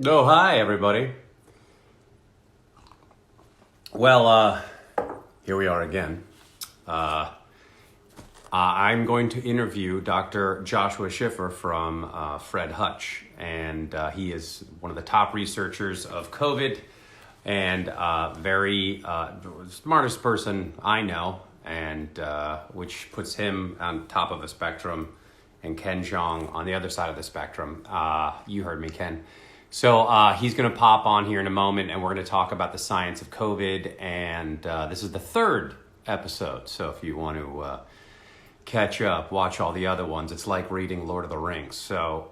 Oh, hi, everybody. Well, here we are again. I'm going to interview Dr. Joshua Schiffer from Fred Hutch, and he is one of the top researchers of COVID and very smartest person I know, and which puts him on top of a spectrum, and Ken Jeong on the other side of the spectrum. You heard me, Ken. So he's going to pop on here in a moment, and we're going to talk about the science of COVID, and this is the third episode. So if you want to catch up, watch all the other ones. It's like reading Lord of the Rings. So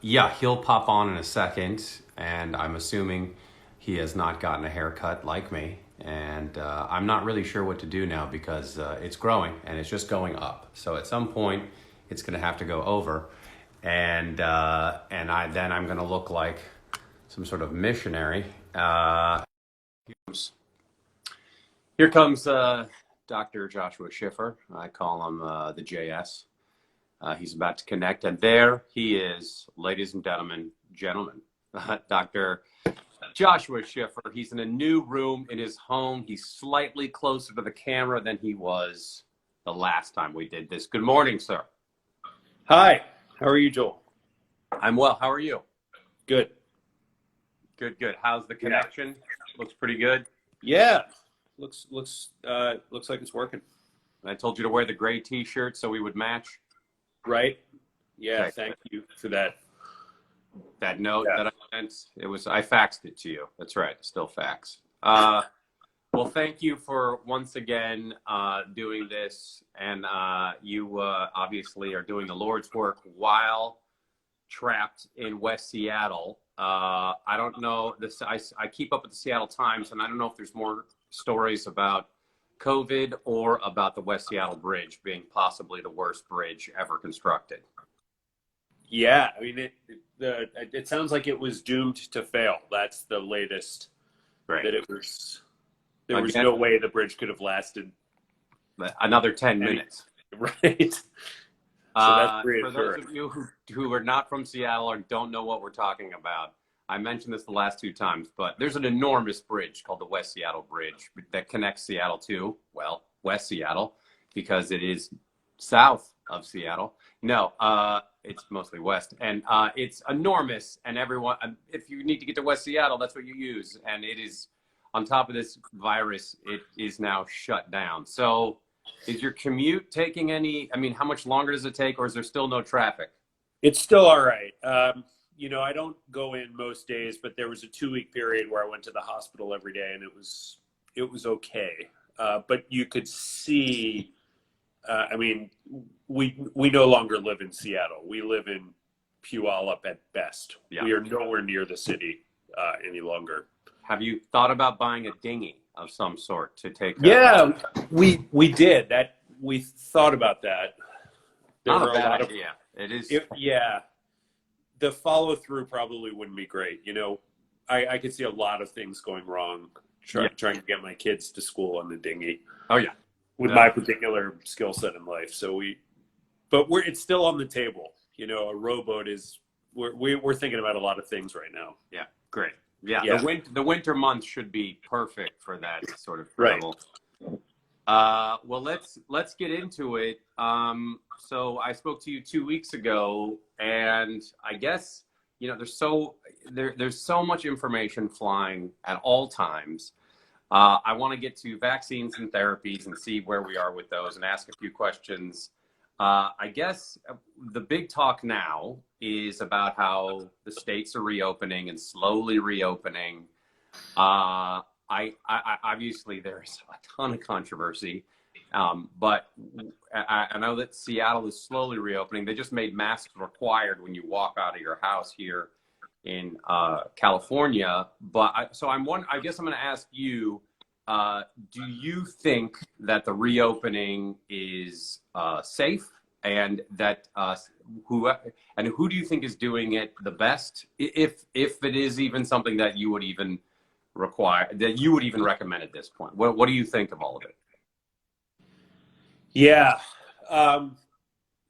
yeah, he'll pop on in a second, and I'm assuming he has not gotten a haircut like me, and I'm not really sure what to do now because it's growing and it's just going up. So at some point, it's going to have to go over, and I'm going to look like some sort of missionary. Here comes Dr. Joshua Schiffer. I call him the JS. He's about to connect, and there he is, ladies and gentlemen, Dr. Joshua Schiffer. He's in a new room in his home. He's slightly closer to the camera than he was the last time we did this. Good morning, sir. Hi. How are you, Joel? I'm well. How are you? Good. Good. How's the connection? Looks pretty good. Yeah. Looks like it's working. I told you to wear the gray T-shirt so we would match. Right? Yeah. Okay. Thank you for that. That note Yeah. that I sent, I faxed it to you. That's right. Still fax. Well, thank you for once again doing this. And you obviously are doing the Lord's work while trapped in West Seattle. I don't know this. I keep up with the Seattle Times, and I don't know if there's more stories about COVID or about the West Seattle Bridge being possibly the worst bridge ever constructed. Yeah. I mean, it sounds like it was doomed to fail. That's the latest. Right. That there was no way the bridge could have lasted another 10 minutes. Right. So that's for those of you who are not from Seattle or don't know what we're talking about, I mentioned this the last two times, but there's an enormous bridge called the West Seattle Bridge that connects Seattle to, well, West Seattle, because it is south of Seattle. No, it's mostly west, and it's enormous, and everyone, if you need to get to West Seattle, that's what you use, and it is, on top of this virus, it is now shut down. So is your commute taking how much longer does it take, or is there still no traffic? It's still all right. I don't go in most days, but there was a 2-week period where I went to the hospital every day, and it was okay. But you could see, we no longer live in Seattle. We live in Puyallup at best. Yeah. We are nowhere near the city any longer. Have you thought about buying a dinghy of some sort to take? Yeah, we did that. We thought about that. Not a bad idea. It is. Yeah. The follow through probably wouldn't be great. I could see a lot of things going wrong trying to get my kids to school on the dinghy. Oh yeah. With my particular skill set in life. So it's still on the table. A rowboat is, we're thinking about a lot of things right now. Yeah. Great. Yeah. The winter months should be perfect for that sort of travel. Right. Well, let's get into it. So I spoke to you 2 weeks ago, and I guess there's so much information flying at all times. I want to get to vaccines and therapies and see where we are with those, and ask a few questions. I guess the big talk now is about how the states are reopening and slowly reopening. I obviously there's a ton of controversy, but I know that Seattle is slowly reopening. They just made masks required when you walk out of your house here in California. But I guess I'm going to ask you: do you think that the reopening is safe, and that who do you think is doing it the best? If it is even something that you would even recommend at this point. What do you think of all of it? Yeah.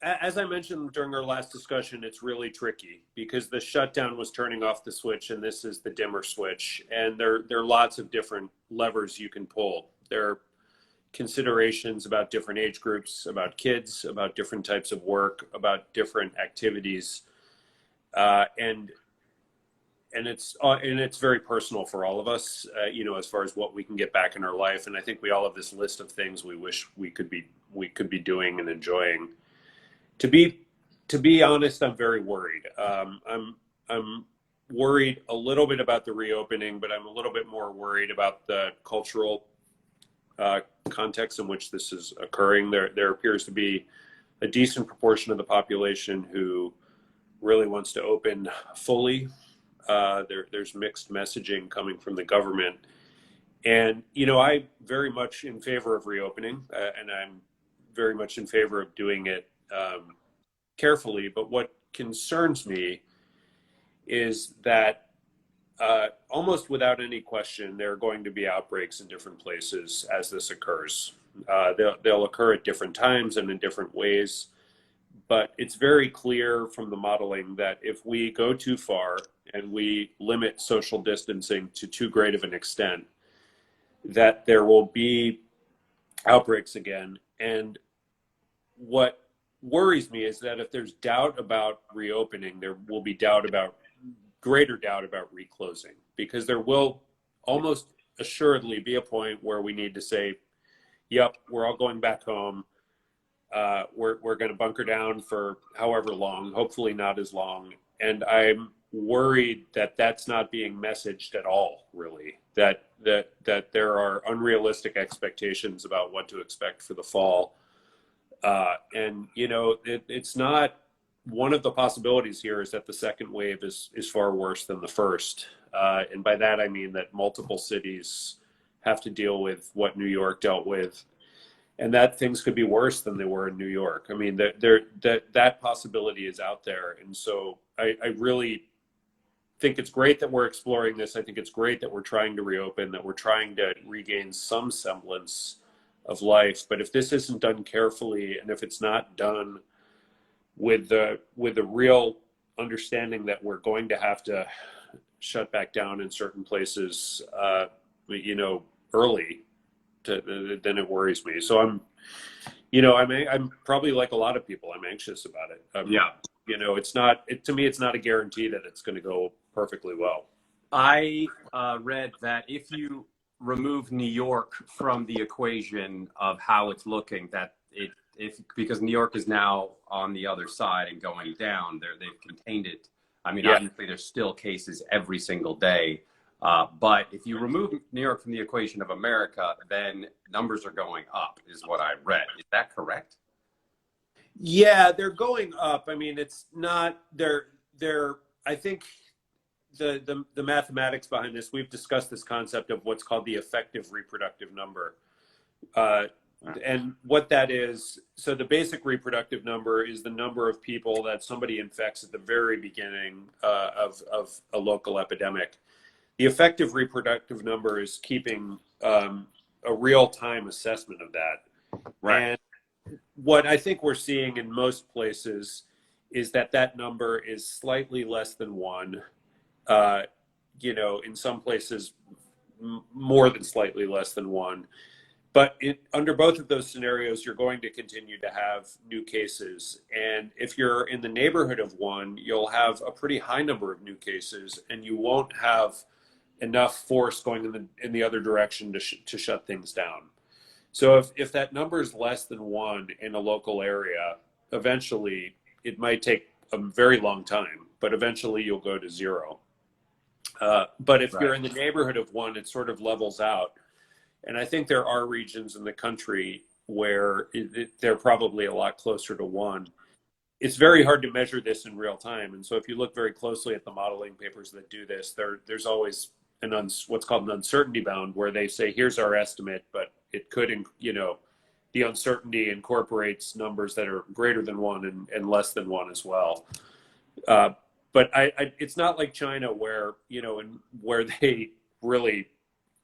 as I mentioned during our last discussion, it's really tricky because the shutdown was turning off the switch and this is the dimmer switch. And there are lots of different levers you can pull. There are considerations about different age groups, about kids, about different types of work, about different activities. And it's very personal for all of us, as far as what we can get back in our life. And I think we all have this list of things we wish we could be doing and enjoying. To be honest, I'm very worried. I'm worried a little bit about the reopening, but I'm a little bit more worried about the cultural context in which this is occurring. There appears to be a decent proportion of the population who really wants to open fully. There's mixed messaging coming from the government. And, I'm very much in favor of reopening, and I'm very much in favor of doing it carefully. But what concerns me is that almost without any question, there are going to be outbreaks in different places as this occurs. They'll occur at different times and in different ways. But it's very clear from the modeling that if we go too far and we limit social distancing to too great of an extent, that there will be outbreaks again. And what worries me is that if there's doubt about reopening, there will be greater doubt about reclosing, because there will almost assuredly be a point where we need to say, yep, we're all going back home. We're going to bunker down for however long, hopefully not as long. And I'm worried that that's not being messaged at all, really, that there are unrealistic expectations about what to expect for the fall. And, it's not, one of the possibilities here is that the second wave is far worse than the first. And by that, I mean that multiple cities have to deal with what New York dealt with, and that things could be worse than they were in New York. I mean, that possibility is out there. And so I really think it's great that we're exploring this. I think it's great that we're trying to reopen, that we're trying to regain some semblance of life. But if this isn't done carefully, and if it's not done with the real understanding that we're going to have to shut back down in certain places, early, then it worries me. So I'm probably like a lot of people. I'm anxious about it. Yeah. To me, it's not a guarantee that it's going to go perfectly well. I read that if you remove New York from the equation of how it's looking, that because New York is now on the other side and going down, they've contained it. I mean, obviously there's still cases every single day. But if you remove New York from the equation of America, then numbers are going up, is what I read. Is that correct? Yeah, they're going up. I mean, it's not, I think the mathematics behind this, we've discussed this concept of what's called the effective reproductive number. And what that is, so the basic reproductive number is the number of people that somebody infects at the very beginning of a local epidemic. The effective reproductive number is keeping a real-time assessment of that. Right. And what I think we're seeing in most places is that number is slightly less than 1. In some places, more than slightly less than 1. But under both of those scenarios, you're going to continue to have new cases. And if you're in the neighborhood of 1, you'll have a pretty high number of new cases, and you won't have enough force going in the other direction to shut things down. So if that number is less than 1 in a local area, eventually it might take a very long time, but eventually you'll go to 0. But if you're in the neighborhood of 1, it sort of levels out. And I think there are regions in the country where they're probably a lot closer to 1. It's very hard to measure this in real time. And so if you look very closely at the modeling papers that do this, there's always what's called an uncertainty bound, where they say, here's our estimate, but it could, the uncertainty incorporates numbers that are greater than 1 and less than 1 as well. But it's not like China where they really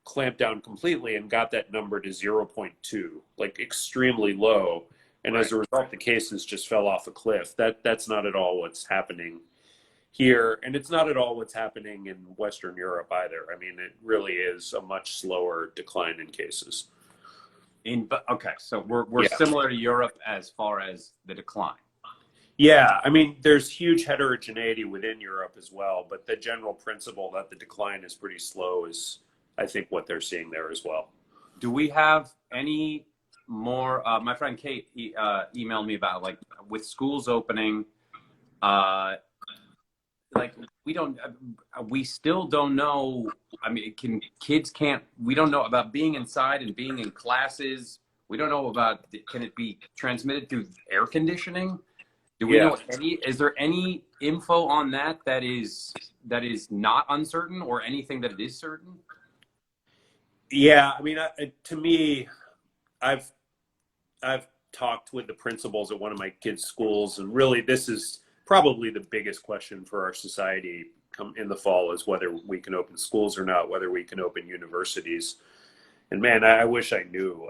clamped down completely and got that number to 0.2, like extremely low. And as a result, the cases just fell off a cliff. That's not at all what's happening here. And it's not at all what's happening in Western Europe either. I mean, it really is a much slower decline in cases. Okay, so we're similar to Europe as far as the decline. Yeah, I mean, there's huge heterogeneity within Europe as well, but the general principle that the decline is pretty slow is, I think, what they're seeing there as well. Do we have any more? My friend Kate emailed me about, like, with schools opening, like, we still don't know. I mean, we don't know about being inside and being in classes. We don't know about, can it be transmitted through air conditioning? Do we know is there any info on that is not uncertain, or anything that it is certain? Yeah, I mean, to me, I've talked with the principals at one of my kids' schools, and really this is probably the biggest question for our society come in the fall, is whether we can open schools or not, whether we can open universities. And man, I wish I knew.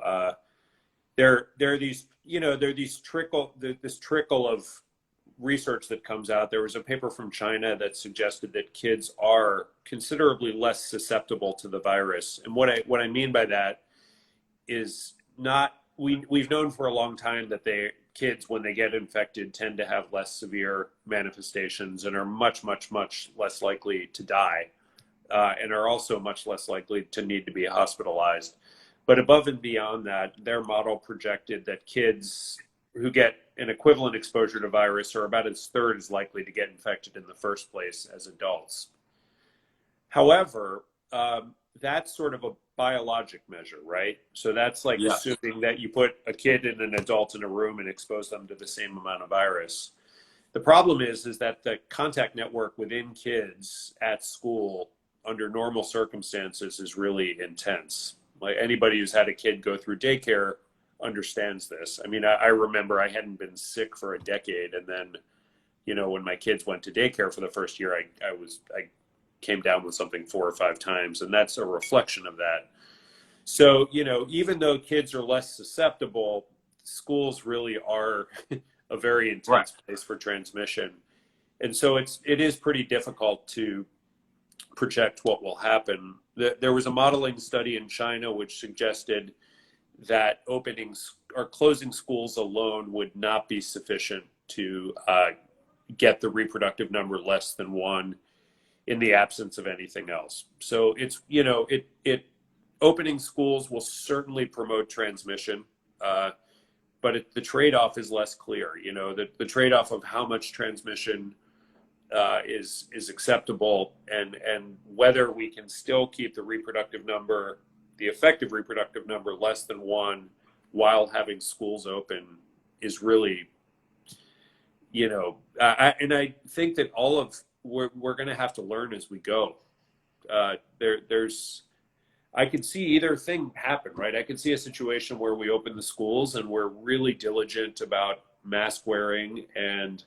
There are these, this trickle of research that comes out. There was a paper from China that suggested that kids are considerably less susceptible to the virus. And what I mean by that is we've known for a long time that kids, when they get infected, tend to have less severe manifestations and are much, much, much less likely to die, and are also much less likely to need to be hospitalized. But above and beyond that, their model projected that kids who get an equivalent exposure to virus are about a third as likely to get infected in the first place as adults. However, that's sort of a biologic measure, right? So that's like assuming that you put a kid and an adult in a room and expose them to the same amount of virus. The problem is that the contact network within kids at school under normal circumstances is really intense. Like, anybody who's had a kid go through daycare understands this. I mean, I remember I hadn't been sick for a decade, and then, when my kids went to daycare for the first year, I came down with something 4 or 5 times, and that's a reflection of that. So, even though kids are less susceptible, schools really are a very intense place for transmission. And so it is pretty difficult to project what will happen. There was a modeling study in China which suggested that openings or closing schools alone would not be sufficient to get the reproductive number less than 1 in the absence of anything else. So it's, opening schools will certainly promote transmission, but the trade-off is less clear. The trade-off of how much transmission is acceptable, and whether we can still keep the effective reproductive number less than 1 while having schools open is really, and I think that we're going to have to learn as we go. I could see either thing happen, right? I could see a situation where we open the schools and we're really diligent about mask wearing and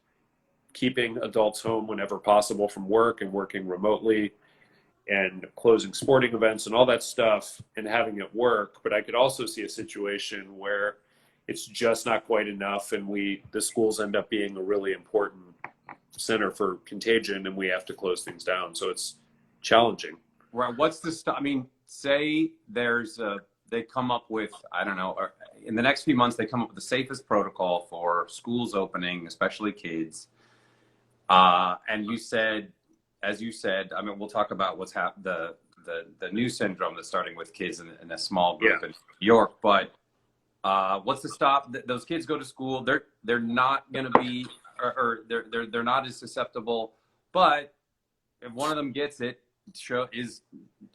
keeping adults home whenever possible from work and working remotely and closing sporting events and all that stuff and having it work. But I could also see a situation where it's just not quite enough, and the schools end up being a really important center for contagion, and we have to close things down. So it's challenging. Right. What's the stuff? I mean, say they come up with, I don't know, or in the next few months, they come up with the safest protocol for schools opening, especially kids. And as you said, I mean, we'll talk about what's the new syndrome that's starting with kids in a small group in New York. But what's the stop? Those kids go to school. They're not going to be, or they're not as susceptible. But if one of them gets it, is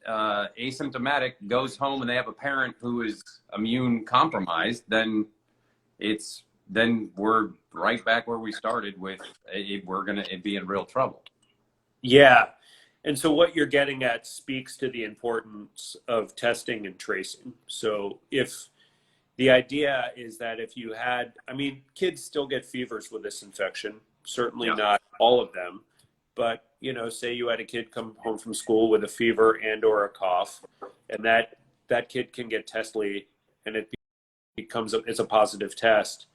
asymptomatic, goes home, and they have a parent who is immune compromised, then we're right back where we started with. We're going to be in real trouble. Yeah. And so what you're getting at speaks to the importance of testing and tracing. So if the idea is that if you kids still get fevers with this infection, certainly not all of them, but, say you had a kid come home from school with a fever and or a cough, and that kid can get testly, and it's a positive test.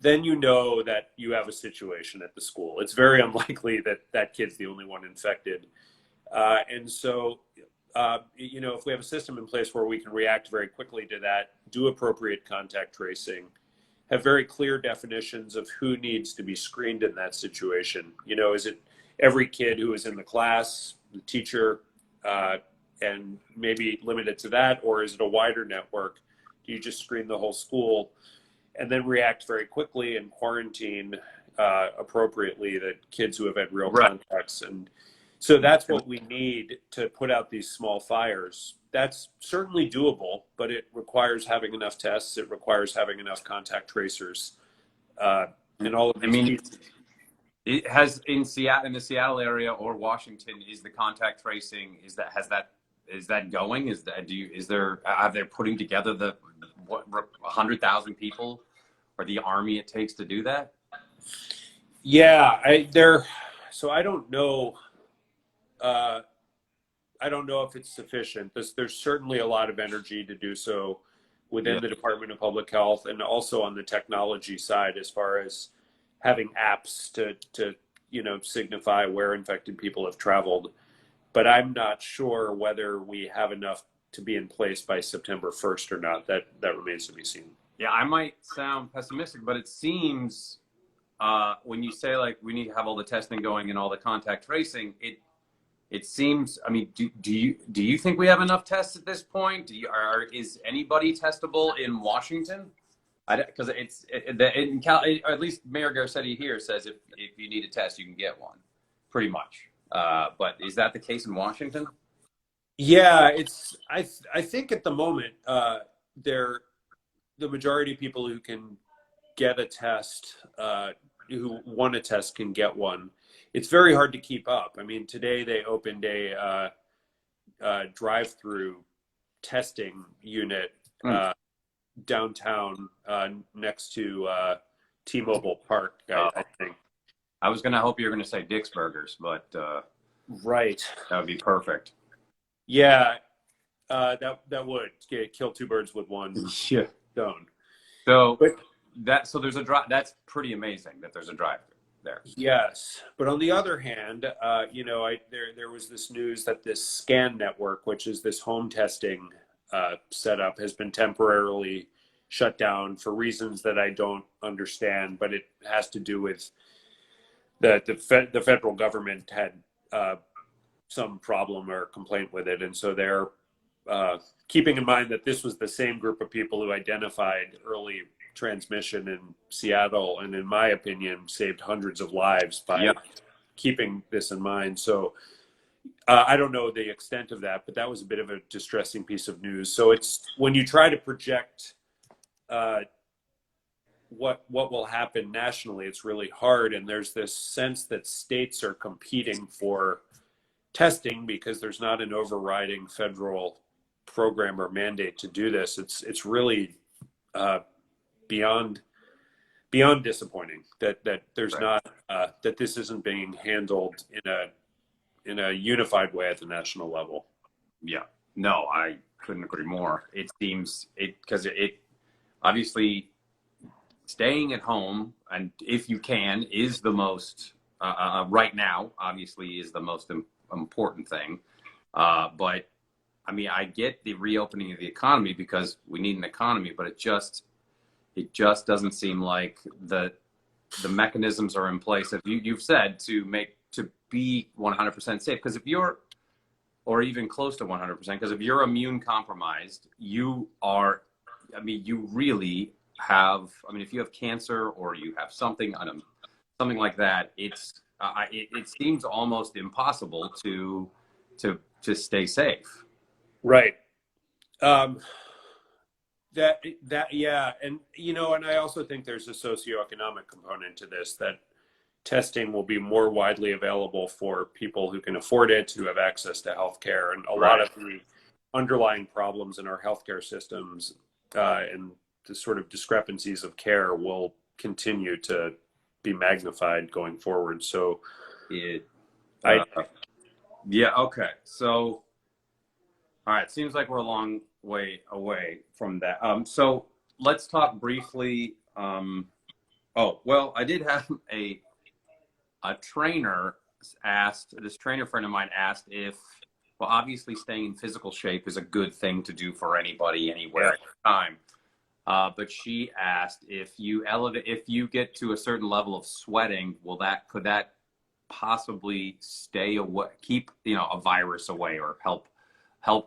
then you know that you have a situation at the school. It's very unlikely that that kid's the only one infected. And so, you know, if we have a system in place where we can react very quickly to that, do appropriate contact tracing, have very clear definitions of who needs to be screened in that situation. You know, is it every kid who is in the class, the teacher, and maybe limit it to that, or is it a wider network? Do you just screen the whole school and then react very quickly and quarantine appropriately the kids who have had real contacts? And so that's what we need to put out these small fires. That's certainly doable, but it requires having enough tests. It requires having enough contact tracers, and all of these pieces. It has in Seattle, in the Seattle area or Washington, is the contact tracing, is that going? Are they putting together the 100,000 people or the army it takes to do that? Yeah, so I don't know. I don't know if it's sufficient. There's certainly a lot of energy to do so within the Department of Public Health, and also on the technology side, as far as having apps to you know, signify where infected people have traveled. But I'm not sure whether we have enough to be in place by September 1st or not. That remains to be seen. Yeah, I might sound pessimistic, but it seems when you say like we need to have all the testing going and all the contact tracing, it seems. I mean, do you think we have enough tests at this point? Is anybody testable in Washington? Because at least Mayor Garcetti here says if you need a test, you can get one, pretty much. But is that the case in Washington? Yeah, I think at the moment the majority of people who can get a test, who want a test, can get one. It's very hard to keep up. I mean, today they opened a drive-through testing unit downtown next to T-Mobile Park, I think. I was going to hope you were going to say Dick's Burgers, but right, that would be perfect. Yeah, that would kill two birds with one stone. So there's a drive. That's pretty amazing that there's a drive there. Yes, but on the other hand, you know, there was this news that this scan network, which is this home testing setup, has been temporarily shut down for reasons that I don't understand, but it has to do with the federal government had some problem or complaint with it, and so they're keeping in mind that this was the same group of people who identified early transmission in Seattle, and in my opinion saved hundreds of lives by keeping this in mind. So I don't know the extent of that, but that was a bit of a distressing piece of news. So it's when you try to project what will happen nationally, it's really hard, and there's this sense that states are competing for testing because there's not an overriding federal program or mandate to do this. It's really beyond disappointing that there's not that this isn't being handled in a unified way at the national level. Yeah, no, I couldn't agree more. It seems because it obviously staying at home, and if you can, is the most right now obviously is the most important thing. But I mean, I get the reopening of the economy because we need an economy, but it just doesn't seem like the mechanisms are in place, as you've said, to be 100% safe. Because if you're, or even close to 100%, because if you're immune compromised, you are, I mean, you really have, I mean, if you have cancer or you have something like that, it seems almost impossible to stay safe. Right. Yeah. And, you know, and I also think there's a socioeconomic component to this, that testing will be more widely available for people who can afford it, who have access to healthcare, and a lot of the underlying problems in our healthcare systems and the sort of discrepancies of care will continue to be magnified going forward. So yeah, okay. So, all right, seems like we're a long way away from that. So let's talk briefly Oh, well, I did have a trainer asked, this trainer friend of mine asked if, well, obviously staying in physical shape is a good thing to do for anybody, anywhere, anytime. But she asked if you get to a certain level of sweating, could that possibly stay away, keep, a virus away, or help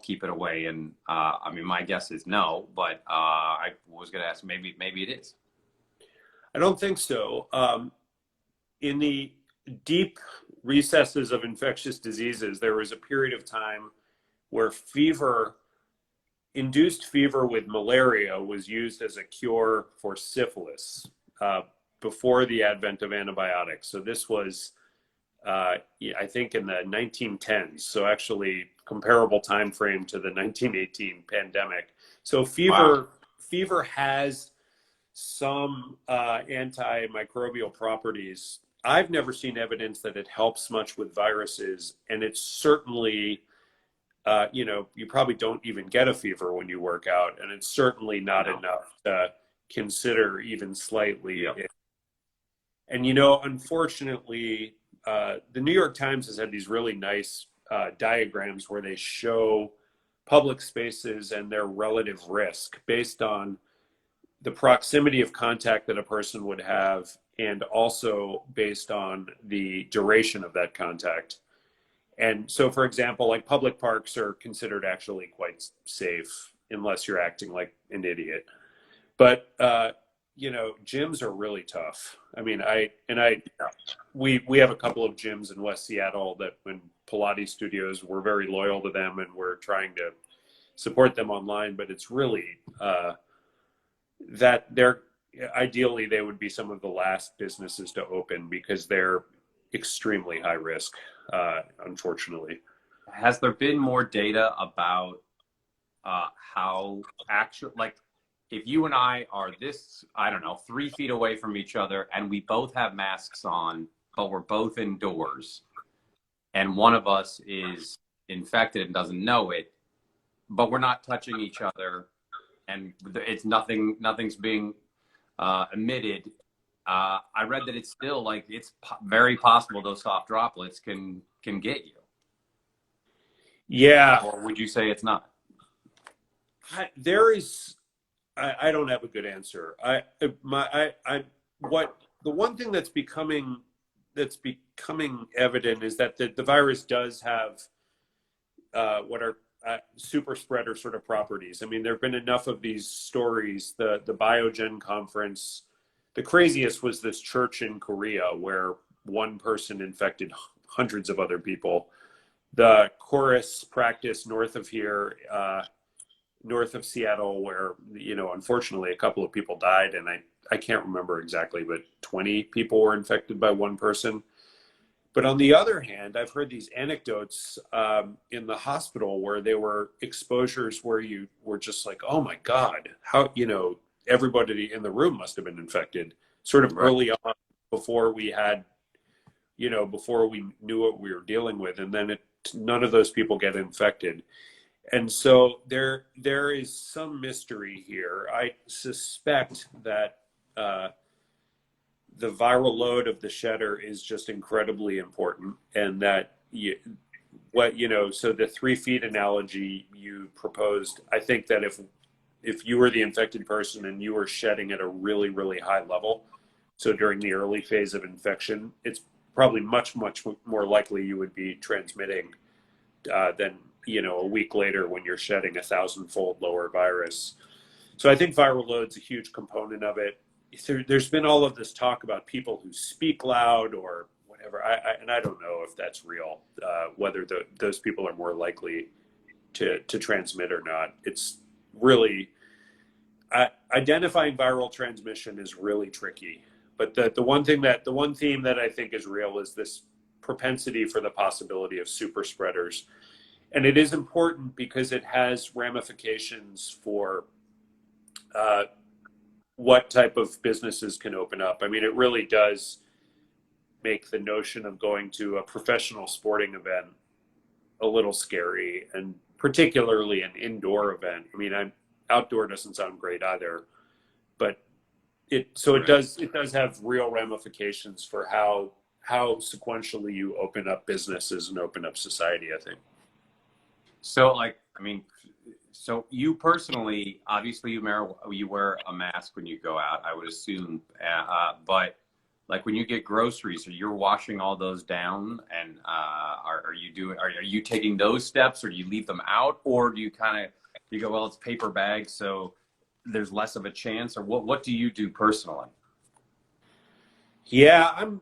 keep it away? And I mean, my guess is no, but I was going to ask, maybe it is. I don't think so. In the deep recesses of infectious diseases, there was a period of time where induced fever with malaria was used as a cure for syphilis before the advent of antibiotics. So this was, I think, in the 1910s. So actually, comparable time frame to the 1918 pandemic. So fever has some antimicrobial properties. I've never seen evidence that it helps much with viruses, and it's certainly, you probably don't even get a fever when you work out, and it's certainly not enough to consider even slightly. Yep. And, unfortunately, the New York Times has had these really nice diagrams where they show public spaces and their relative risk based on the proximity of contact that a person would have, and also based on the duration of that contact. And so, for example, like public parks are considered actually quite safe unless you're acting like an idiot. But, gyms are really tough. I mean, we have a couple of gyms in West Seattle that, when Pilates studios, we're very loyal to them, and we're trying to support them online, but it's really, that ideally they would be some of the last businesses to open because they're extremely high risk, unfortunately. Has there been more data about how actual, like, if you and I are I don't know, 3 feet away from each other, and we both have masks on, but we're both indoors, and one of us is infected and doesn't know it, but we're not touching each other, and nothing's being emitted. I read that it's still, like, it's very possible those soft droplets can get you. Yeah. Or would you say it's not? I don't have a good answer. The one thing that's becoming evident is that the virus does have what are super spreader sort of properties. I mean, there have been enough of these stories. The Biogen conference, the craziest was this church in Korea where one person infected hundreds of other people. The chorus practice north of here, north of Seattle, where, unfortunately a couple of people died, and I can't remember exactly, but 20 people were infected by one person. But on the other hand, I've heard these anecdotes in the hospital where there were exposures where you were just like, oh my God, how, everybody in the room must have been infected sort of early on, before we had, before we knew what we were dealing with. And then none of those people get infected. And so there is some mystery here. I suspect that the viral load of the shedder is just incredibly important, and that so the 3 feet analogy you proposed, I think that if you were the infected person and you were shedding at a really, really high level, so during the early phase of infection, it's probably much, much more likely you would be transmitting than, a week later when you're shedding 1,000-fold lower virus. So I think viral load's a huge component of it. There's been all of this talk about people who speak loud or whatever, and I don't know if that's real, whether those people are more likely to transmit or not. It's really, identifying viral transmission is really tricky. But the one theme that I think is real is this propensity for the possibility of super spreaders. And it is important because it has ramifications for what type of businesses can open up. I mean, it really does make the notion of going to a professional sporting event a little scary, and particularly an indoor event. I mean, outdoor doesn't sound great either, but it does have real ramifications for how sequentially you open up businesses and open up society, I think. So, like, I mean, so you personally, obviously, you wear a mask when you go out, I would assume, but like when you get groceries, you're washing all those down, and are you taking those steps, or do you leave them out, or do you kind of you go, well, it's paper bags, so there's less of a chance, or what do you do personally? Yeah, I'm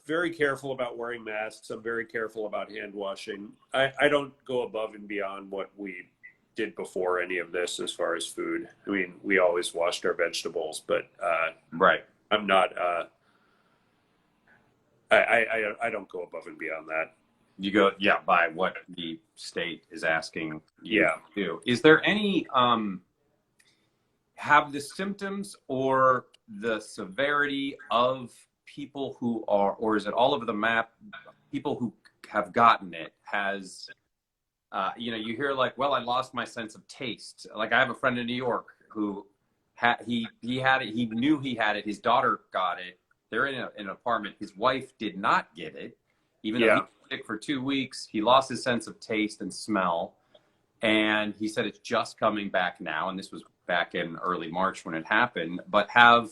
very careful about wearing masks. I'm very careful about hand washing. I don't go above and beyond what we did before any of this as far as food. I mean, we always washed our vegetables, but Right. I'm not. I don't go above and beyond that. You go, yeah, by what the state is asking you Yeah. to do. Is there any have the symptoms or the severity of people who are, or is it all over the map? People who have gotten it has, you hear like, well, I lost my sense of taste. Like I have a friend in New York who he had it. He knew he had it. His daughter got it. They're in an apartment. His wife did not get it, even though he was sick for 2 weeks. He lost his sense of taste and smell, and he said it's just coming back now. And this was back in early March when it happened. But have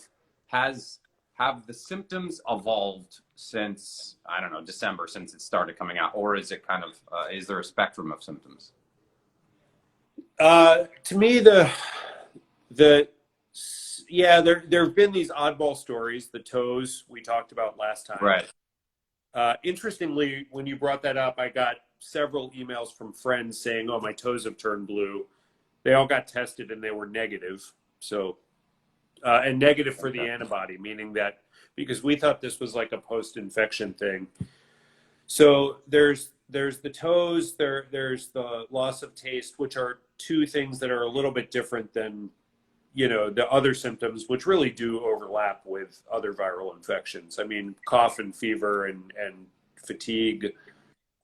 the symptoms evolved since, I don't know, December, since it started coming out, or is it kind of is there a spectrum of symptoms? To me, there have been these oddball stories. The toes we talked about last time. Right. Interestingly, when you brought that up, I got several emails from friends saying, "Oh, my toes have turned blue." They all got tested and they were negative. So, and negative for the antibody, meaning that because we thought this was like a post-infection thing. So there's the toes, there's the loss of taste, which are two things that are a little bit different than, the other symptoms, which really do overlap with other viral infections. I mean, cough and fever and fatigue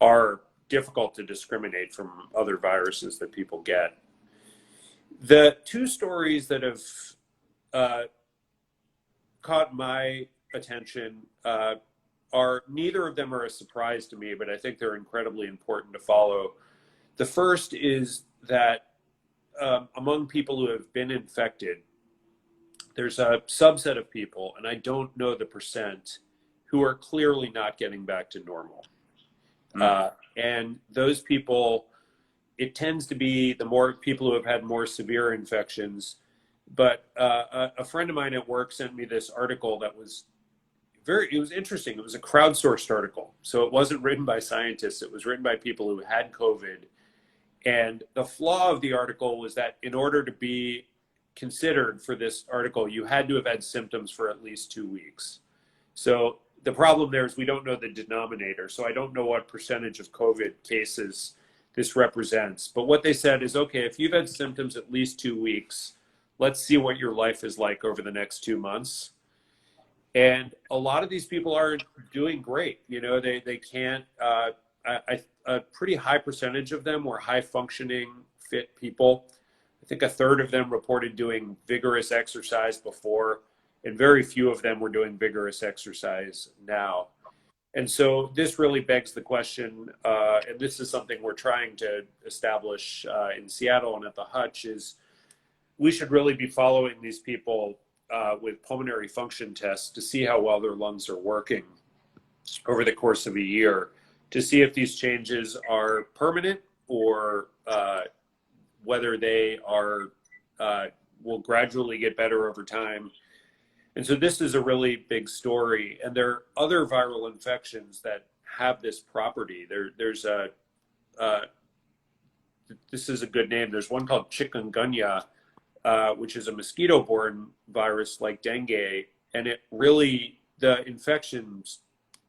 are difficult to discriminate from other viruses that people get. The two stories that have caught my attention are, neither of them are a surprise to me, but I think they're incredibly important to follow. The first is that among people who have been infected, there's a subset of people, and I don't know the percent, who are clearly not getting back to normal. And those people, it tends to be the more people who have had more severe infections. But a friend of mine at work sent me this article that was it was interesting. It was a crowdsourced article. So it wasn't written by scientists. It was written by people who had COVID. And the flaw of the article was that in order to be considered for this article, you had to have had symptoms for at least 2 weeks. So the problem there is we don't know the denominator. So I don't know what percentage of COVID cases this represents. But what they said is, okay, if you've had symptoms at least 2 weeks, let's see what your life is like over the next 2 months. And a lot of these people are doing great. They can't, a pretty high percentage of them were high functioning, fit people. I think a third of them reported doing vigorous exercise before, and very few of them were doing vigorous exercise now. And so this really begs the question, and this is something we're trying to establish in Seattle and at the Hutch, is we should really be following these people with pulmonary function tests to see how well their lungs are working over the course of a year, to see if these changes are permanent or whether they are will gradually get better over time. And so this is a really big story. And there are other viral infections that have this property. There's this is a good name. There's one called chikungunya, which is a mosquito-borne virus like dengue. And it really, the infection's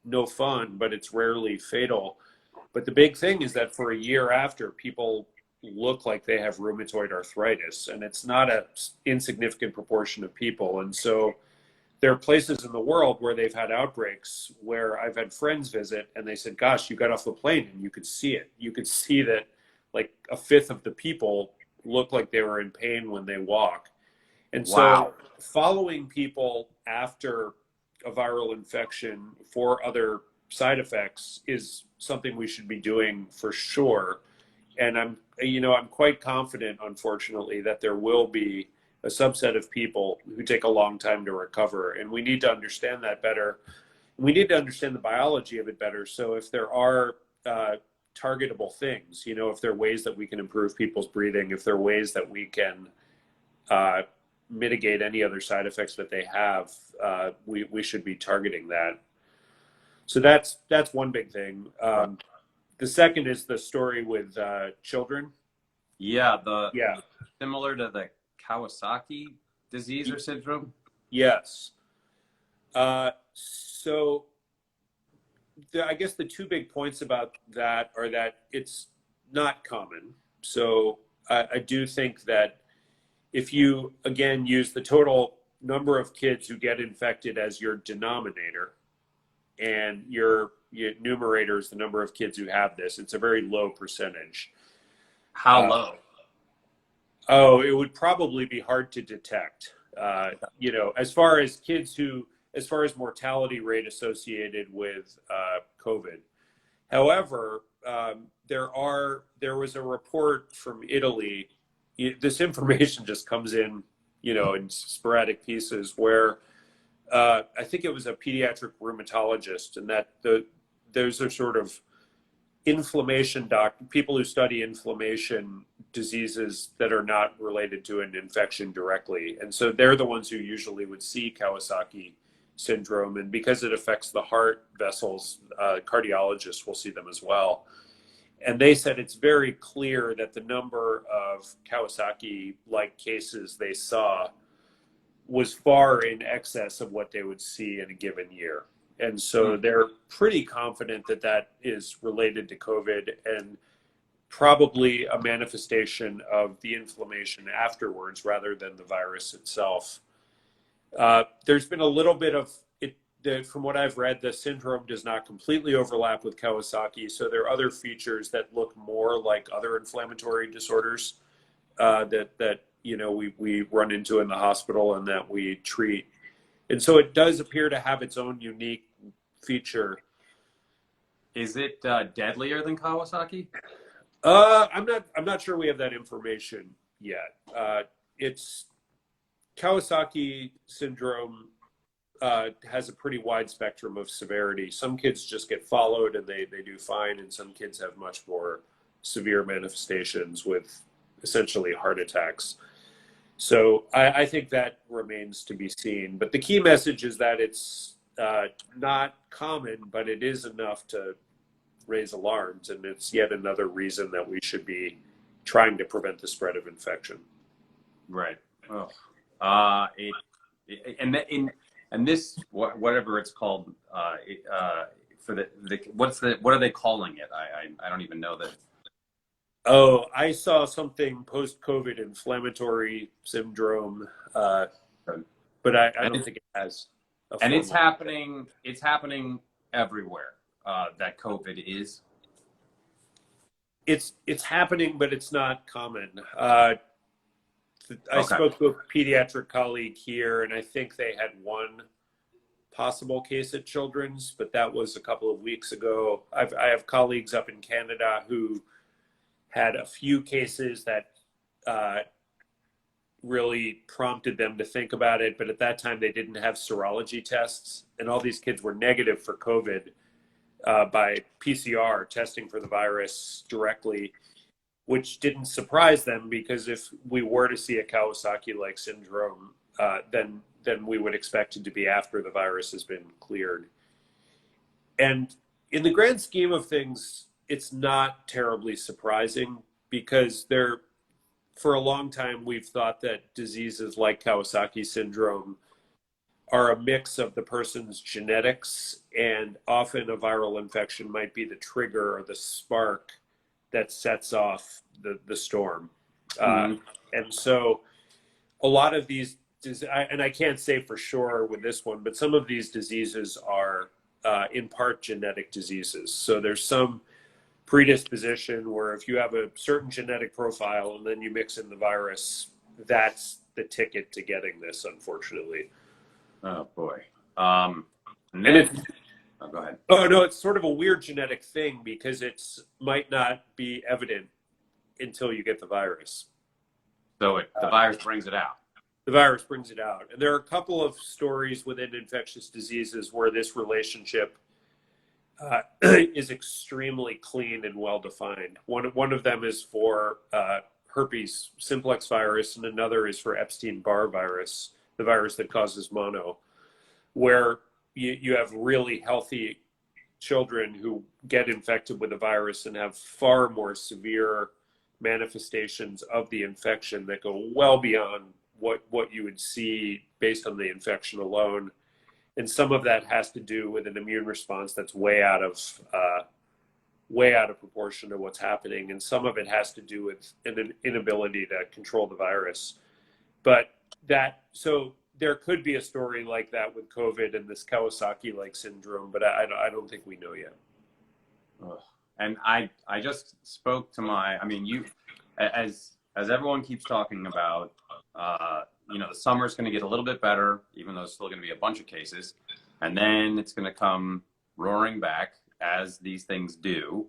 no fun, but it's rarely fatal. But the big thing is that for a year after, people look like they have rheumatoid arthritis, and it's not an insignificant proportion of people. And so there are places in the world where they've had outbreaks where I've had friends visit and they said, gosh, you got off the plane and you could see it. You could see that like a fifth of the people look like they were in pain when they walk. And Wow. so following people after a viral infection for other side effects is something we should be doing for sure. And I'm quite confident, unfortunately, that there will be a subset of people who take a long time to recover. And we need to understand that better. We need to understand the biology of it better. So if there are targetable things, if there are ways that we can improve people's breathing, if there are ways that we can mitigate any other side effects that they have, we should be targeting that. So that's one big thing. The second is the story with children. Yeah, Yeah. Similar to the Kawasaki disease or syndrome. Yes. So I guess the two big points about that are that it's not common. So I do think that if you, again, use the total number of kids who get infected as your denominator, and your numerator is the number of kids who have this, it's a very low percentage. How low? Oh, it would probably be hard to detect. As far as mortality rate associated with COVID. However, there was a report from Italy. This information just comes in, in sporadic pieces, where I think it was a pediatric rheumatologist, and that those are sort of people who study inflammation diseases that are not related to an infection directly. And so they're the ones who usually would see Kawasaki syndrome. And because it affects the heart vessels, cardiologists will see them as well. And they said it's very clear that the number of Kawasaki-like cases they saw was far in excess of what they would see in a given year. And so they're pretty confident that that is related to COVID and probably a manifestation of the inflammation afterwards rather than the virus itself. There's been a little bit of it, from what I've read, the syndrome does not completely overlap with Kawasaki. So there are other features that look more like other inflammatory disorders that we run into in the hospital and that we treat. And so it does appear to have its own unique feature. Is it deadlier than Kawasaki? I'm not sure we have that information yet. It's Kawasaki syndrome has a pretty wide spectrum of severity. Some kids just get followed and they do fine, and some kids have much more severe manifestations with essentially heart attacks. So I think that remains to be seen. But the key message is that it's not common, but it is enough to raise alarms, and it's yet another reason that we should be trying to prevent the spread of infection. Right. Oh. And this, whatever it's called, for what are they calling it? I don't even know that. Oh, I saw something post-COVID inflammatory syndrome, but I don't think it has. And it's happening. It's happening everywhere. That COVID is. It's happening, but it's not common. I spoke to a pediatric colleague here, and I think they had one possible case at Children's, but that was a couple of weeks ago. I have colleagues up in Canada who had a few cases that really prompted them to think about it, but at that time they didn't have serology tests, and all these kids were negative for COVID by PCR testing for the virus directly, which didn't surprise them, because if we were to see a Kawasaki-like syndrome, then we would expect it to be after the virus has been cleared. And in the grand scheme of things, it's not terribly surprising, because for a long time we've thought that diseases like Kawasaki syndrome are a mix of the person's genetics, and often a viral infection might be the trigger or the spark that sets off the storm. And so a lot of these, and I can't say for sure with this one, but some of these diseases are in part genetic diseases. So there's some predisposition where if you have a certain genetic profile and then you mix in the virus, that's the ticket to getting this, unfortunately. Oh boy. And it, oh, go ahead. oh no, it's sort of a weird genetic thing because it's might not be evident until you get the virus. So the virus brings it out. The virus brings it out. And there are a couple of stories within infectious diseases where this relationship is extremely clean and well defined. One of them is for herpes simplex virus, and another is for Epstein-Barr virus, the virus that causes mono, where you have really healthy children who get infected with the virus and have far more severe manifestations of the infection that go well beyond what you would see based on the infection alone. And some of that has to do with an immune response that's way out of proportion to what's happening, and some of it has to do with an inability to control the virus. But so there could be a story like that with COVID and this Kawasaki-like syndrome, but I don't think we know yet. Ugh. And I just spoke to I mean, you, as everyone keeps talking about, the summer's going to get a little bit better, even though it's still going to be a bunch of cases. And then it's going to come roaring back, as these things do.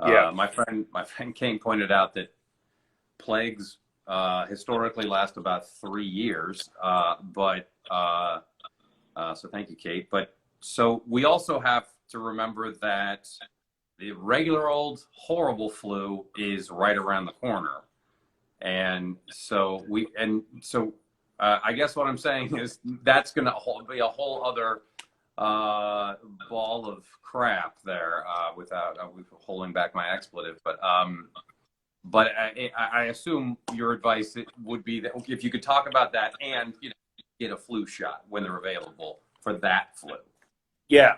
Yeah. My friend King pointed out that plagues historically last about 3 years. So thank you, Kate. But so we also have to remember that the regular old horrible flu is right around the corner. And so I guess what I'm saying is that's going to be a whole other ball of crap there, without holding back my expletive. But I assume your advice would be that if you could talk about that and get a flu shot when they're available for that flu. Yeah,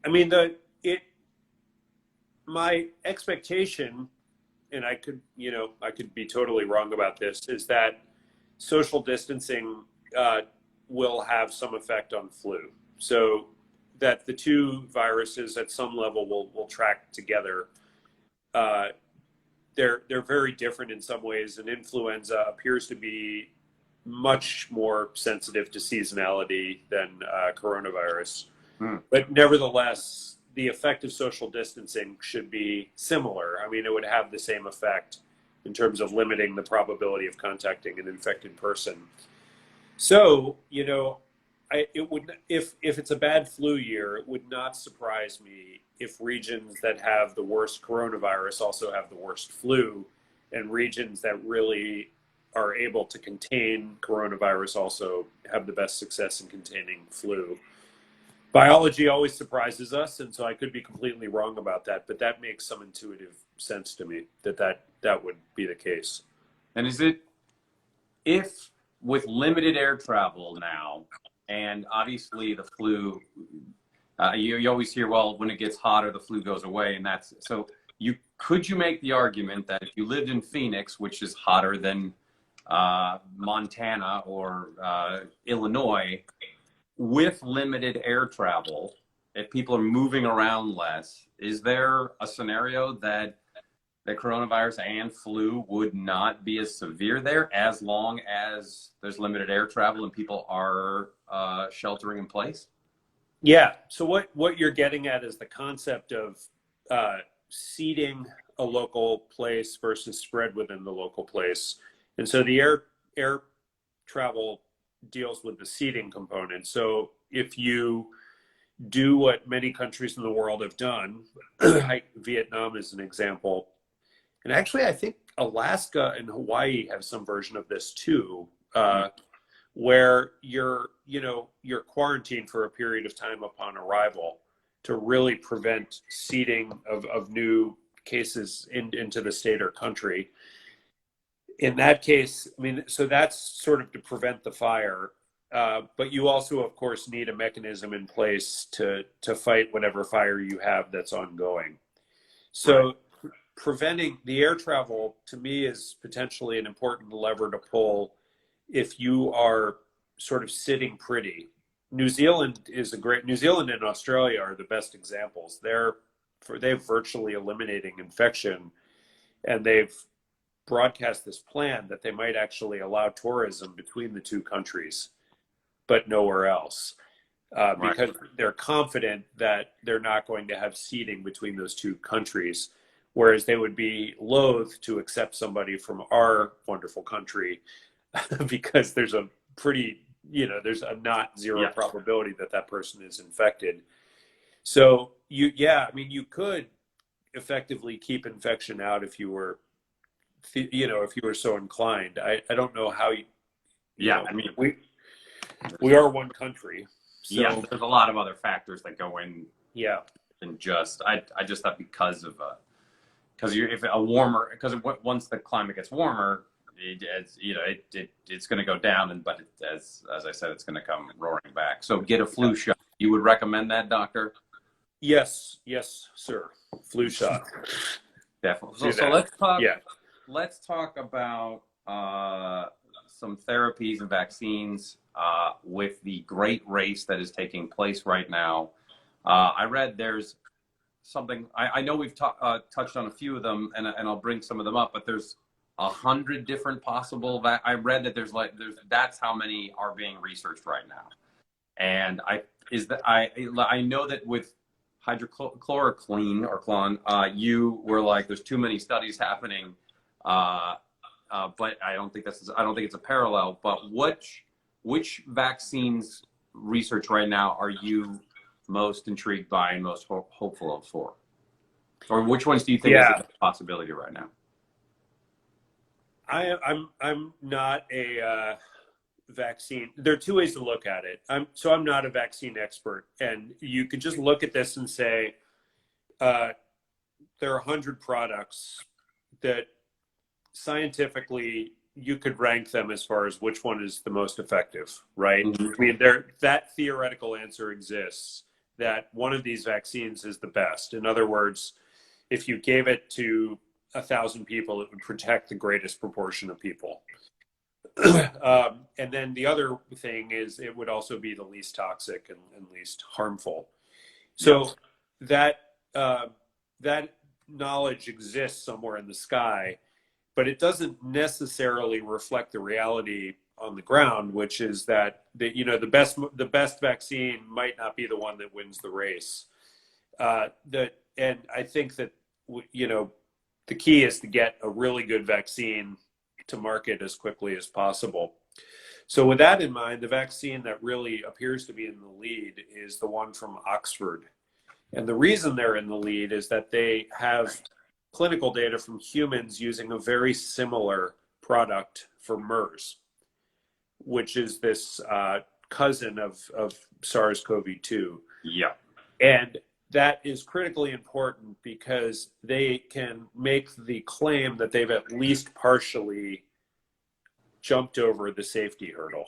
I mean my expectation, and I could be totally wrong about this, is that social distancing will have some effect on flu. So that the two viruses at some level will track together. They're very different in some ways, and influenza appears to be much more sensitive to seasonality than coronavirus. But nevertheless, the effect of social distancing should be similar. I mean, it would have the same effect in terms of limiting the probability of contacting an infected person. So, if it's a bad flu year, it would not surprise me if regions that have the worst coronavirus also have the worst flu, and regions that really are able to contain coronavirus also have the best success in containing flu. Biology always surprises us, and so I could be completely wrong about that, but that makes some intuitive sense to me that would be the case. And if with limited air travel now, and obviously the flu, you always hear, well, when it gets hotter, the flu goes away, and that's so. Could you make the argument that if you lived in Phoenix, which is hotter than Montana or Illinois, with limited air travel, if people are moving around less, is there a scenario that the coronavirus and flu would not be as severe there as long as there's limited air travel and people are sheltering in place? Yeah. So what you're getting at is the concept of seeding a local place versus spread within the local place. And so the air travel deals with the seeding component. So if you do what many countries in the world have done, Vietnam is an example, and actually I think Alaska and Hawaii have some version of this too, where you're quarantined for a period of time upon arrival to really prevent seeding of new cases into the state or country. In that case, I mean, so that's sort of to prevent the fire, but you also, of course, need a mechanism in place to fight whatever fire you have that's ongoing. So preventing the air travel, to me, is potentially an important lever to pull if you are sort of sitting pretty. New Zealand and Australia are the best examples. They've virtually eliminating infection, and they've broadcast this plan that they might actually allow tourism between the two countries, but nowhere else, because they're confident that they're not going to have seating between those two countries, whereas they would be loath to accept somebody from our wonderful country because there's a pretty, there's a not zero probability that that person is infected. So you could effectively keep infection out if you were, if you were so inclined. I don't know how we are one country. So there's a lot of other factors that go in. Yeah. And I just thought because once the climate gets warmer, it's going to go down, but as I said, it's going to come roaring back. So get a flu shot. You would recommend that, doctor? Yes, sir. Flu shot. Definitely. So let's talk. Yeah. Let's talk about some therapies and vaccines with the great race that is taking place right now. I read there's something. I know we've touched on a few of them, and I'll bring some of them up. But there's 100 different possible. I read that that's how many are being researched right now. And I know that with hydrochloroquine or clon, you were like, there's too many studies happening, but I don't think it's a parallel. But which vaccines research right now are you most intrigued by and most hopeful for, or which ones do you think is a possibility right now? I'm not a vaccine. There are two ways to look at it. I'm not a vaccine expert, and you could just look at this and say there are 100 products that scientifically you could rank them as far as which one is the most effective, right? Mm-hmm. I mean, that theoretical answer exists that one of these vaccines is the best. In other words, if you gave it to 1,000 people, it would protect the greatest proportion of people. And then the other thing is it would also be the least toxic and least harmful. So that knowledge exists somewhere in the sky, but it doesn't necessarily reflect the reality on the ground, which is that the best vaccine might not be the one that wins the race. And I think that the key is to get a really good vaccine to market as quickly as possible. So with that in mind, the vaccine that really appears to be in the lead is the one from Oxford. And the reason they're in the lead is that they have clinical data from humans using a very similar product for MERS, which is this cousin of SARS-CoV-2. Yeah. And that is critically important because they can make the claim that they've at least partially jumped over the safety hurdle.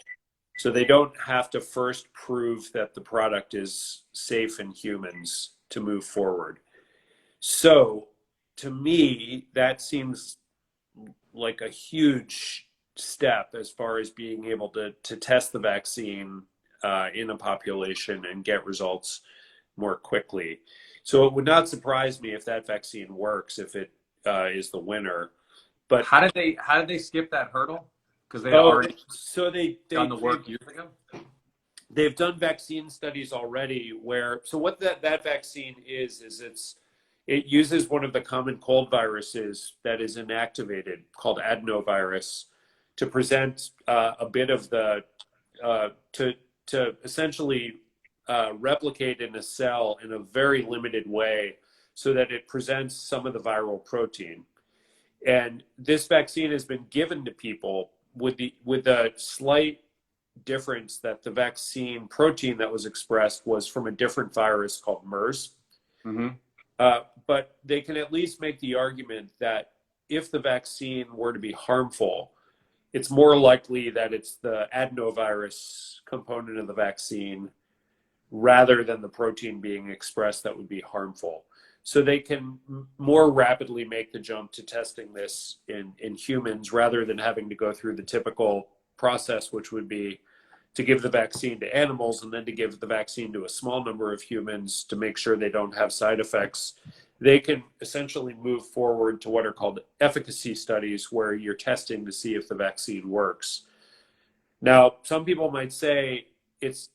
So they don't have to first prove that the product is safe in humans to move forward. So to me, that seems like a huge step as far as being able to test the vaccine in a population and get results more quickly. So it would not surprise me if that vaccine works, if it is the winner. But how did they skip that hurdle? Because they already done the work years ago. They've done vaccine studies already so what that vaccine is it uses one of the common cold viruses that is inactivated called adenovirus to present a bit of the to essentially replicate in a cell in a very limited way so that it presents some of the viral protein. And this vaccine has been given to people with a slight difference that the vaccine protein that was expressed was from a different virus called MERS. Mm-hmm. But they can at least make the argument that if the vaccine were to be harmful, it's more likely that it's the adenovirus component of the vaccine rather than the protein being expressed that would be harmful. So they can more rapidly make the jump to testing this in humans rather than having to go through the typical process, which would be to give the vaccine to animals and then to give the vaccine to a small number of humans to make sure they don't have side effects, they can essentially move forward to what are called efficacy studies, where you're testing to see if the vaccine works. Now, some people might say this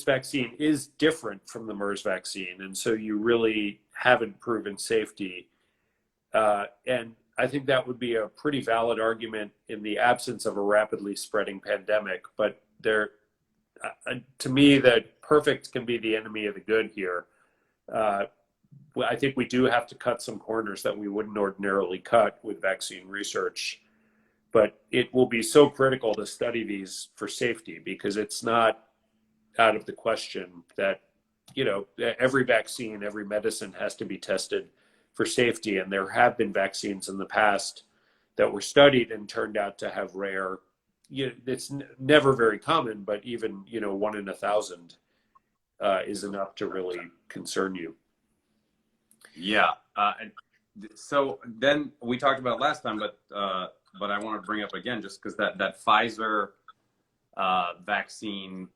vaccine is different from the MERS vaccine, and so you really haven't proven safety. And I think that would be a pretty valid argument in the absence of a rapidly spreading pandemic. But to me, the perfect can be the enemy of the good here. I think we do have to cut some corners that we wouldn't ordinarily cut with vaccine research. But it will be so critical to study these for safety, because it's not out of the question that, every vaccine, every medicine has to be tested for safety. And there have been vaccines in the past that were studied and turned out to have rare, it's never very common, but even, 1 in 1,000 is enough to really concern you. Yeah. So then we talked about it last time, but I want to bring up again, just because that Pfizer vaccine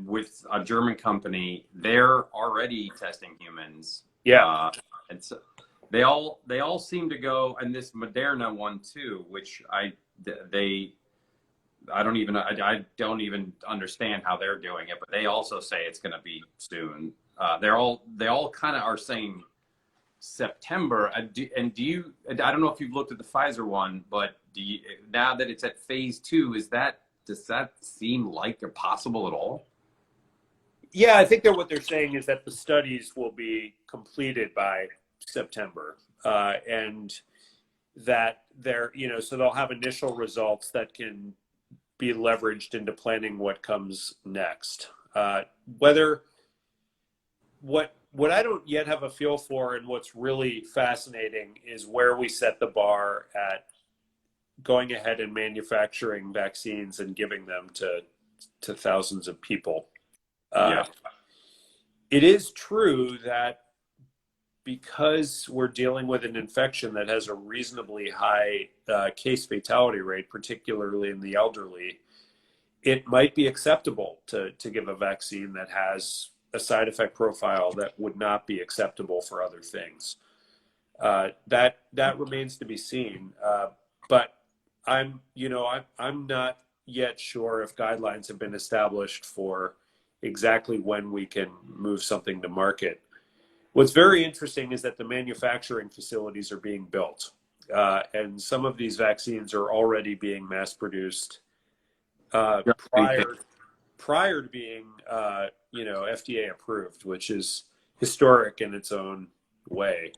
with a German company, they're already testing humans. Yeah. And so they all seem to go, and this Moderna one too, which I don't even understand how they're doing it, but they also say it's going to be soon. They all kind of are saying September. I don't know if you've looked at the Pfizer one, but now that it's at phase 2, does that seem like they're possible at all? Yeah, I think that what they're saying is that the studies will be completed by September, and that so they'll have initial results that can be leveraged into planning what comes next. What I don't yet have a feel for, and what's really fascinating, is where we set the bar at going ahead and manufacturing vaccines and giving them to thousands of people. Yeah. It is true that because we're dealing with an infection that has a reasonably high case fatality rate, particularly in the elderly, it might be acceptable to give a vaccine that has a side effect profile that would not be acceptable for other things. That remains to be seen. But I'm not yet sure if guidelines have been established for exactly when we can move something to market. What's very interesting is that the manufacturing facilities are being built, and some of these vaccines are already being mass produced prior to being FDA approved, which is historic in its own way.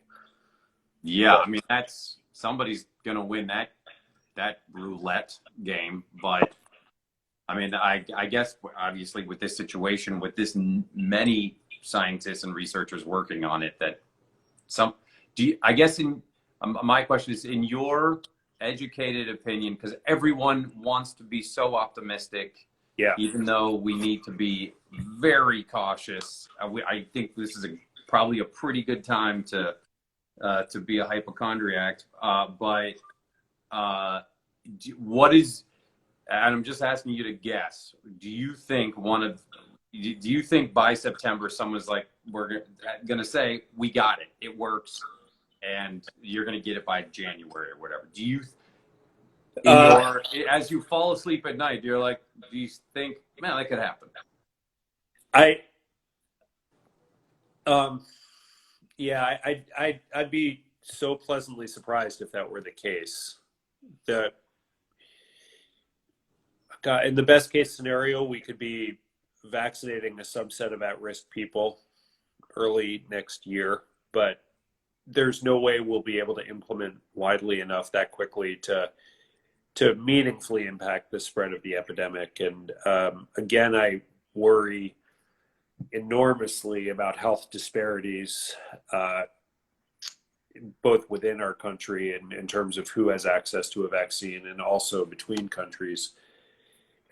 Yeah, I mean, somebody's going to win that roulette game, but I mean, I guess obviously with this situation, with this many scientists and researchers working on it, my question is, in your educated opinion, because everyone wants to be so optimistic, even though we need to be very cautious. I think this is probably a pretty good time to be a hypochondriac. But what is, and I'm just asking you to guess, do you think by September someone's like, we're going to say, we got it, it works, and you're going to get it by January or whatever? Do you, as you fall asleep at night, do you think, man, that could happen? I'd be so pleasantly surprised if that were the case. In the best case scenario, we could be vaccinating a subset of at-risk people early next year, but there's no way we'll be able to implement widely enough that quickly to meaningfully impact the spread of the epidemic. And again, I worry enormously about health disparities, both within our country and in terms of who has access to a vaccine, and also between countries.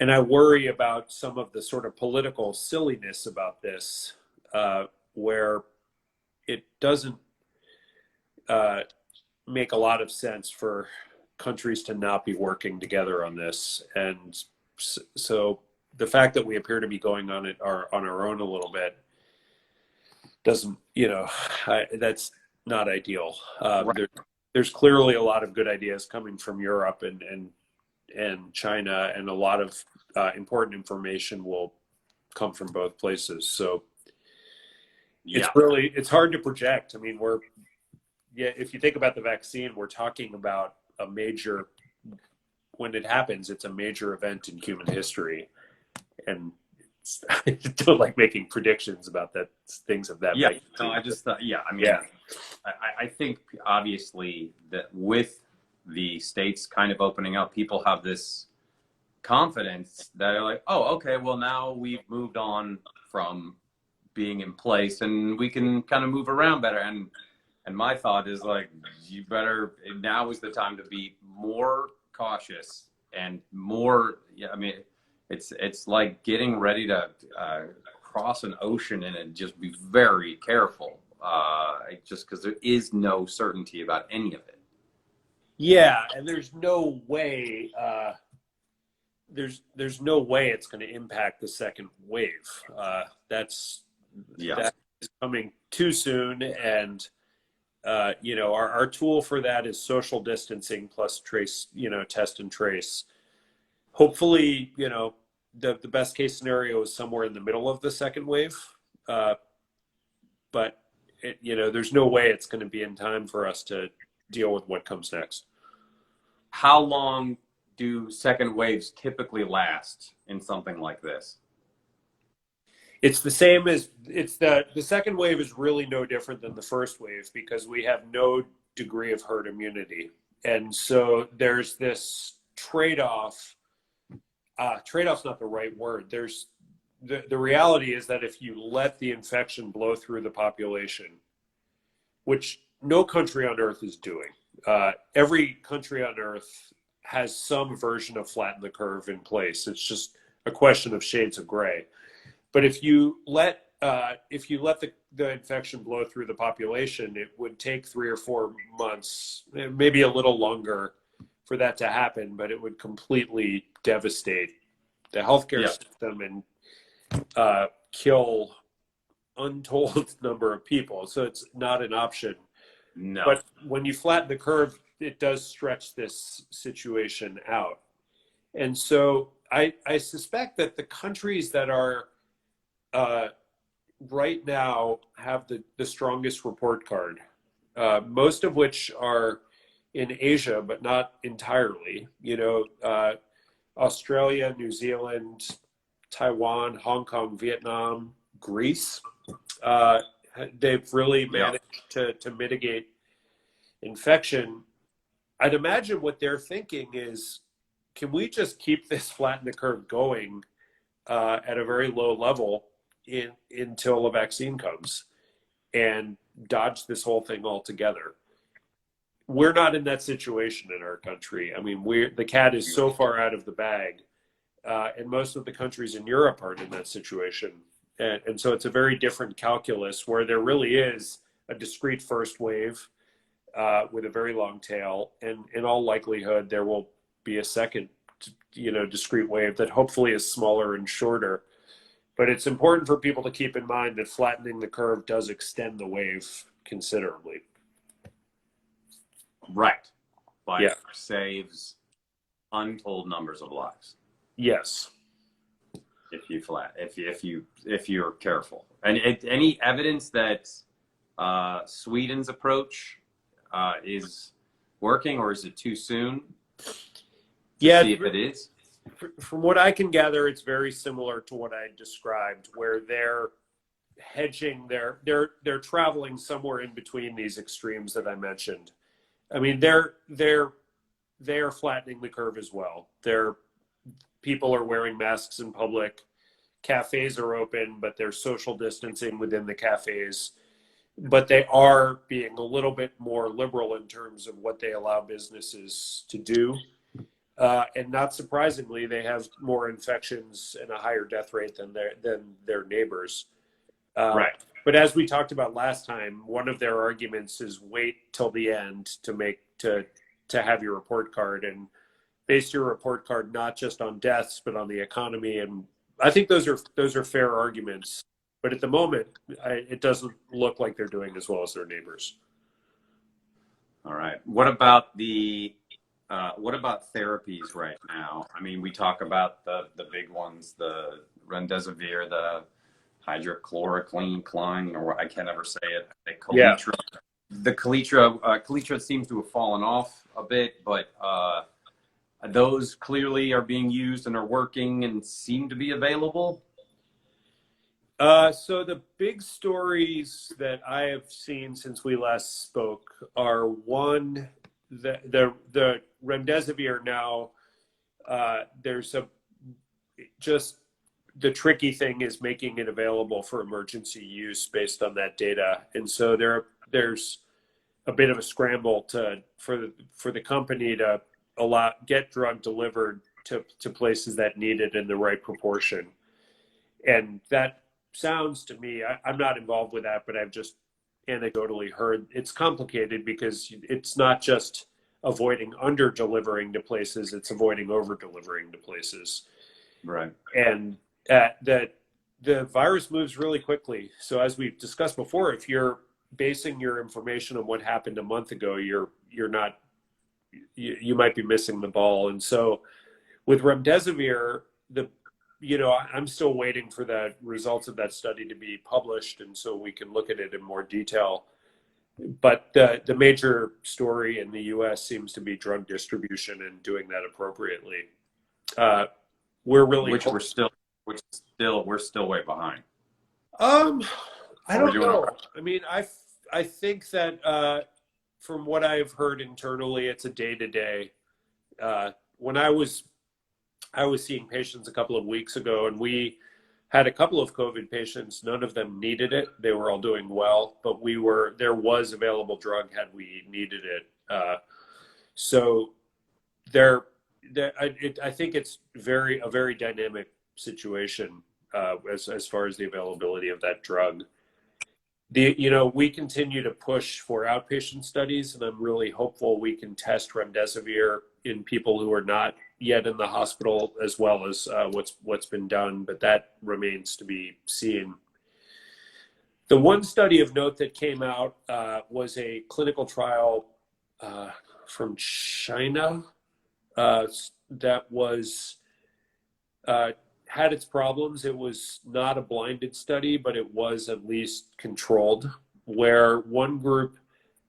And I worry about some of the sort of political silliness about this, where it doesn't make a lot of sense for countries to not be working together on this. And So the fact that we appear to be going on our own a little bit doesn't, that's not ideal. Right. There's clearly a lot of good ideas coming from Europe and China, and a lot of important information will come from both places. So it's hard to project. I mean, if you think about the vaccine, we're talking about when it happens, it's a major event in human history. And I don't like making predictions about things of that magnitude. No, I just thought, I think obviously that with the states kind of opening up, people have this confidence that are like, oh, okay, well, now we've moved on from being in place and we can kind of move around better. And my thought is like, now is the time to be more cautious and more, it's like getting ready to cross an ocean and just be very careful, just because there is no certainty about any of it. Yeah, and there's no way there's no way it's going to impact the second wave. That is coming too soon, and our tool for that is social distancing plus test and trace. Hopefully, the best case scenario is somewhere in the middle of the second wave, but there's no way it's going to be in time for us to deal with what comes next. How long do second waves typically last in something like this? It's the same as the second wave is really no different than the first wave because we have no degree of herd immunity. And so there's this trade-off. Trade-off's not the right word. There's the reality is that if you let the infection blow through the population, which no country on earth is doing, every country on earth has some version of flatten the curve in place. It's just a question of shades of gray. But if you let the infection blow through the population, it would take 3 or 4 months, maybe a little longer, for that to happen. But it would completely devastate the healthcare system and kill untold number of people. So it's not an option. No. But when you flatten the curve, it does stretch this situation out. And so I suspect that the countries that are right now have the strongest report card, most of which are in Asia, but not entirely. Australia, New Zealand, Taiwan, Hong Kong, Vietnam, Greece. They've really managed to mitigate infection. I'd imagine what they're thinking is, can we just keep this flatten the curve going at a very low level until a vaccine comes and dodge this whole thing altogether? We're not in that situation in our country. I mean, the cat is so far out of the bag, and most of the countries in Europe aren't in that situation. And so it's a very different calculus where there really is a discrete first wave with a very long tail, and in all likelihood there will be a second discrete wave that hopefully is smaller and shorter. But it's important for people to keep in mind that flattening the curve does extend the wave considerably. Right. But saves untold numbers of lives. Yes. If you're careful. And any evidence that Sweden's approach is working, or is it too soon to see if it is? From what I can gather, it's very similar to what I described, where they're hedging, they're traveling somewhere in between these extremes that I mentioned. I mean, they're flattening the curve as well. People are wearing masks in public. Cafes are open, but there's social distancing within the cafes. But they are being a little bit more liberal in terms of what they allow businesses to do. And not surprisingly, they have more infections and a higher death rate than their neighbors. Right. But as we talked about last time, one of their arguments is wait till the end to have your report card. And base your report card not just on deaths, but on the economy. And I think those are fair arguments. But at the moment, it doesn't look like they're doing as well as their neighbors. All right. What about therapies right now? I mean, we talk about the big ones, the remdesivir, the hydrochloroquine, or I can't ever say it. Kaletra. Yeah. The Kaletra seems to have fallen off a bit, but those clearly are being used and are working and seem to be available. So the big stories that I have seen since we last spoke are, one, the remdesivir now. The tricky thing is making it available for emergency use based on that data, and so there's a bit of a scramble for the company to get drug delivered to places that need it in the right proportion. And that sounds to me, I'm not involved with that, but I've just anecdotally heard it's complicated because it's not just avoiding under delivering to places, it's avoiding over delivering to places. Right. And the virus moves really quickly. So as we've discussed before, if you're basing your information on what happened a month ago, you might be missing the ball. And so with remdesivir, I'm still waiting for the results of that study to be published, and so we can look at it in more detail. But the major story in the U.S. seems to be drug distribution and doing that appropriately. We're still way behind. I don't know. I mean, I think that from what I've heard internally, it's a day-to-day. When I was seeing patients a couple of weeks ago, and we had a couple of COVID patients. None of them needed it. They were all doing well, but there was available drug had we needed it. I think it's a very dynamic situation as far as the availability of that drug. We continue to push for outpatient studies, and I'm really hopeful we can test remdesivir in people who are not yet in the hospital, as well as what's been done, but that remains to be seen. The one study of note that came out was a clinical trial from China that was had its problems. It was not a blinded study, but it was at least controlled, where one group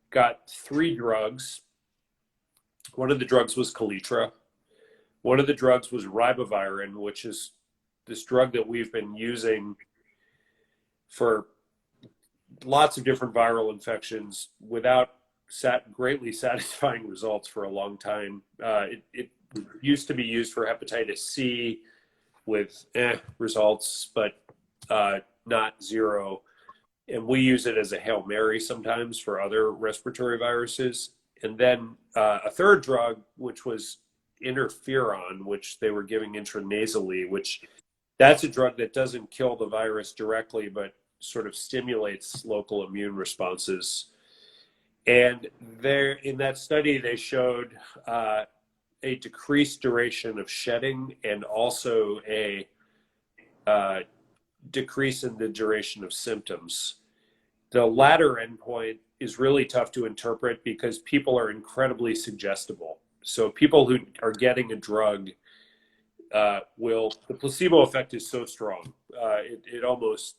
got 3 drugs. One of the drugs was Kaletra. One of the drugs was ribavirin, which is this drug that we've been using for lots of different viral infections without greatly satisfying results for a long time. It used to be used for hepatitis C with results, but not zero. And we use it as a Hail Mary sometimes for other respiratory viruses. And then a third drug, which was interferon, which they were giving intranasally, which that's a drug that doesn't kill the virus directly, but sort of stimulates local immune responses. And in that study, they showed a decreased duration of shedding and also a decrease in the duration of symptoms. The latter endpoint is really tough to interpret because people are incredibly suggestible. So people who are getting a drug the placebo effect is so strong. It almost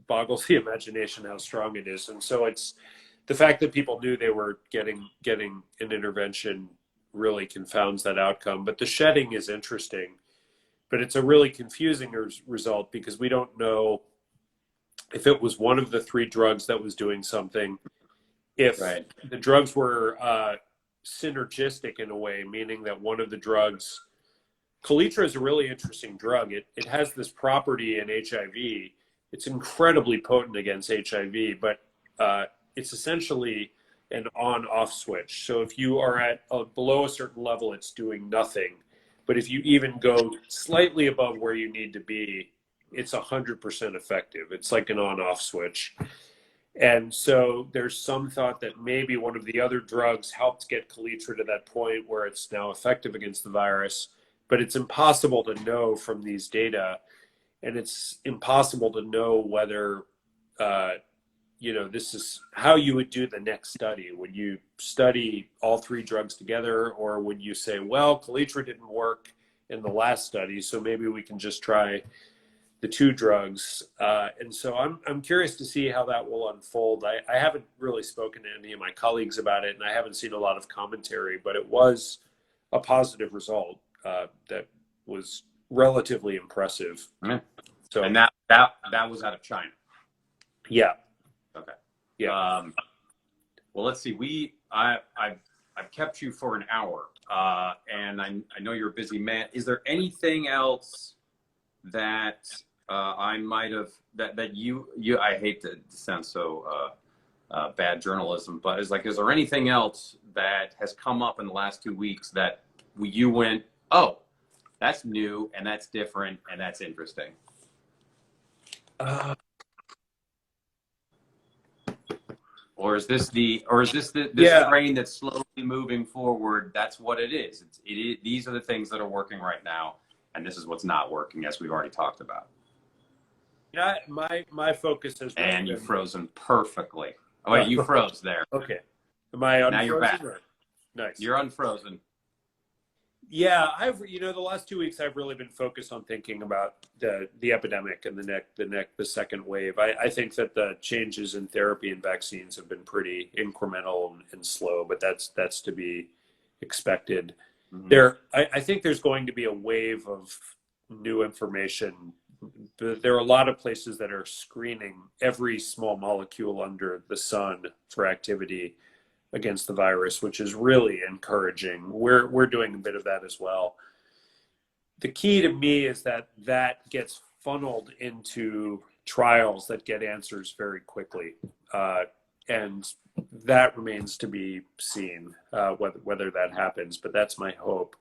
boggles the imagination how strong it is. And so it's the fact that people knew they were getting an intervention really confounds that outcome. But the shedding is interesting, but it's a really confusing result because we don't know if it was one of the 3 drugs that was doing something, if the drugs were synergistic in a way, meaning that one of the drugs, Kaletra is a really interesting drug. It has this property in HIV. It's incredibly potent against HIV, but it's essentially an on-off switch. So if you are at below a certain level, it's doing nothing. But if you even go slightly above where you need to be, it's 100% effective. It's like an on-off switch. And so there's some thought that maybe one of the other drugs helped get Kaletra to that point where it's now effective against the virus. But it's impossible to know from these data, and it's impossible to know whether, this is how you would do the next study. Would you study all three drugs together, or would you say, well, Kaletra didn't work in the last study, so maybe we can just try the two drugs? And so I'm curious to see how that will unfold. I haven't really spoken to any of my colleagues about it, and I haven't seen a lot of commentary, but it was a positive result that was relatively impressive. Yeah. So, and that was out of China. Yeah. Okay. Yeah. Well, let's see. I've kept you for an hour, and I know you're a busy man. Is there anything else that I might have that you I hate to sound so bad journalism, but is there anything else that has come up in the last 2 weeks that you went, oh, that's new and that's different and that's interesting? Or is this this train that's slowly moving forward? That's what it is. These are the things that are working right now, and this is what's not working, as we've already talked about. Yeah, my focus has really and you've frozen perfectly. Oh wait, you froze there. Okay. Am I unfrozen? Now you're back. Nice. You're unfrozen. Yeah, the last 2 weeks I've really been focused on thinking about the epidemic and the second wave. I think that the changes in therapy and vaccines have been pretty incremental and slow, but that's to be expected. Mm-hmm. I think there's going to be a wave of new information. There are a lot of places that are screening every small molecule under the sun for activity against the virus, which is really encouraging. We're doing a bit of that as well. The key to me is that gets funneled into trials that get answers very quickly, and that remains to be seen whether that happens. But that's my hope,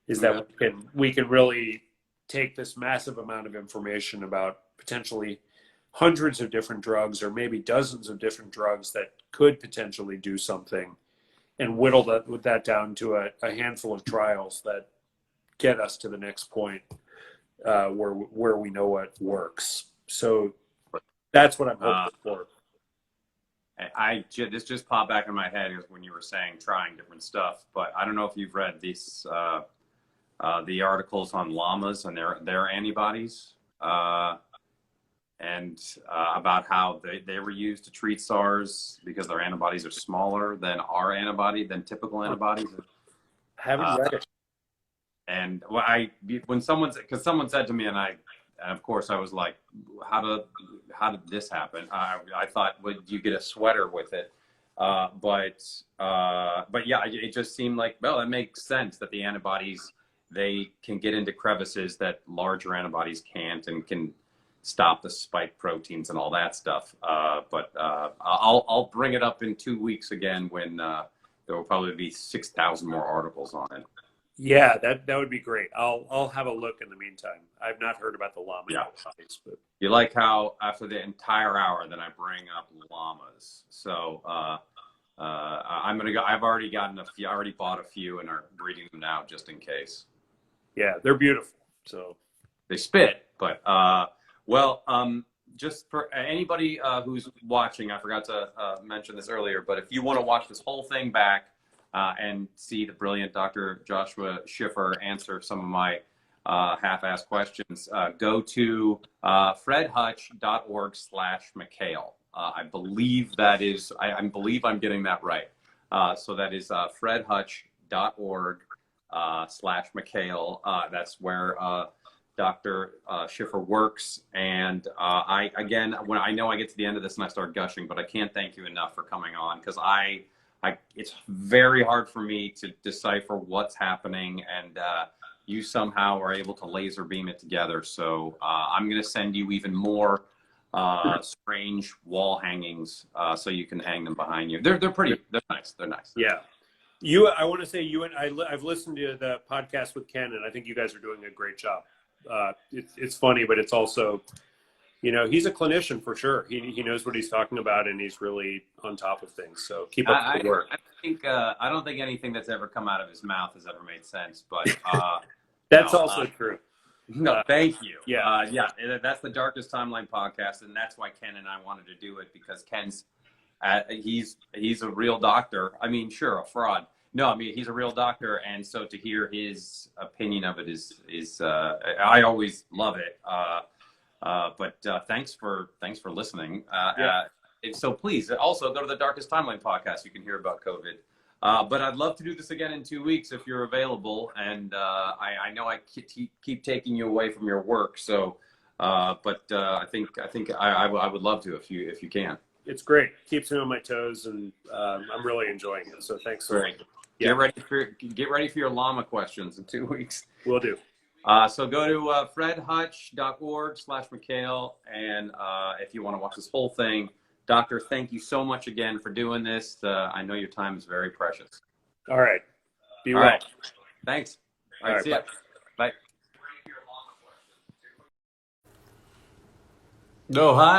is that we can really take this massive amount of information about potentially hundreds of different drugs, or maybe dozens of different drugs that could potentially do something, and whittle that down to a handful of trials that get us to the next point where we know what works. So that's what I'm hoping for. This just popped back in my head when you were saying trying different stuff, but I don't know if you've read these the articles on llamas and their antibodies. And about how they were used to treat SARS because their antibodies are smaller than typical antibodies. Haven't read it. And when someone said to me, and of course I was like, how did this happen? I thought, would you get a sweater with it? But yeah, it just seemed like, well, it makes sense that the antibodies, they can get into crevices that larger antibodies can't, and can stop the spike proteins and all that stuff. But I'll bring it up in 2 weeks again when there will probably be 6,000 more articles on it. Yeah, that would be great. I'll have a look in the meantime. I've not heard about the llama antibodies, but you like how after the entire hour then I bring up llamas. So I'm gonna go. I've already gotten a few. I already bought a few and are breeding them now just in case. Yeah, they're beautiful. So they spit, but just for anybody who's watching, I forgot to mention this earlier, but if you want to watch this whole thing back and see the brilliant Dr. Joshua Schiffer answer some of my half-assed questions, go to fredhutch.org/McHale. I believe that is, I believe I'm getting that right. So that is fredhutch.org/McHale. That's where Dr. Schiffer works. And when I know I get to the end of this and I start gushing, but I can't thank you enough for coming on, because it's very hard for me to decipher what's happening, and you somehow are able to laser beam it together. So I'm going to send you even more strange wall hangings so you can hang them behind you. They're nice. They're nice. Yeah. I want to say I've listened to the podcast with Ken, and I think you guys are doing a great job. It's funny, but it's also he's a clinician for sure. He knows what he's talking about, and he's really on top of things. So keep up the work. I don't think anything that's ever come out of his mouth has ever made sense, but that's also true. No, thank you. Yeah. That's the Darkest Timeline podcast, and that's why Ken and I wanted to do it, because Ken's he's a real doctor. I mean, sure, a fraud. No, I mean, he's a real doctor, and so to hear his opinion of it is I always love it. But thanks for listening. So please also go to the Darkest Timeline podcast. You can hear about COVID. But I'd love to do this again in 2 weeks if you're available. And I know I keep taking you away from your work. So, but I think I would love to if you can. It's great. Keeps me on my toes, and I'm really enjoying it. So thanks. Great. Yeah. Get ready for your llama questions in 2 weeks. Will do. So go to fredhutch.org/Mikhail, and if you want to watch this whole thing. Doctor, thank you so much again for doing this. I know your time is very precious. All right. Be well. Right. Thanks. All right. See ya. Bye. Oh, hi.